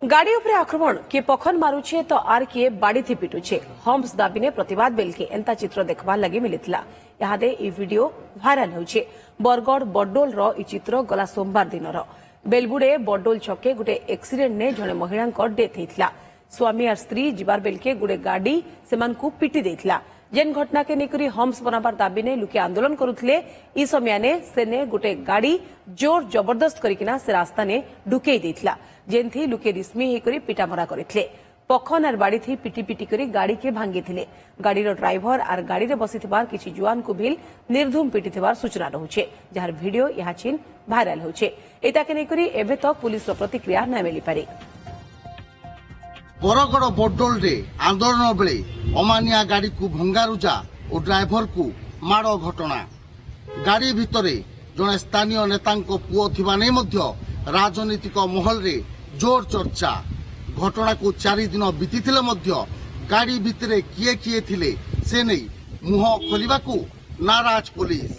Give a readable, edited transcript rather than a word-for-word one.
गाड़ी उपरे आक्रमण किए पखन मारुछे तो आर किए बाड़ी थी पिटुछे हम्स दाबी ने प्रतिवाद बेलके एंता चित्र देखवा लगी मिलिथिला यादे ई वीडियो भाइराल होउछे बरगढ़ बड्डोल रो ई चित्र गला सोमवार दिन रो बेलबुडे बड्डोल छके गुटे एक्सीडेंट ने जने महिला को डेथ हेतिला स्वामी और स्त्री जिबार बेलके गुटे गाड़ी सेमान को पिटी देथिला जेन घटना के निकरी हम्स बनाबार दाबी ने लुके आंदोलन करुथले ई समय ने सेने गुटे गाड़ी जोर जबरदस्त करिकिना से रास्ता ने ढुकेई देथिला जेनथी लुके रिस्मी हेकरी पिटामरा करिथले पखन और बाड़ी थी पिटी पिटी करी गाड़ी के भांगी थिले गाड़ीर ड्राइवर और गाड़ी रे बसिथिबार किछि जुआन को भी निर्धूम पिटिथिबार सूचना रहुछे जार वीडियो यहाँ चिन भाइराल होछे एताके नेकरी एबे तो पुलिस रो प्रतिक्रिया न मिली पारे बरगढ़ बड्डोल रे आंदोलन बेले अमानिया गाड़ी को भंगारुजा और ड्राइवर को माड़ घटना गाड़ी भितरे जड़े स्थानीय नेता पुओ थिबा नै मध्य राजनीतिक महल रे जोर चर्चा घटना को 4 दिन बीतीथिले मध्य गाड़ी भितरे किए किए थिले से नहीं मुह खोलिबाकू नाराज पुलिस।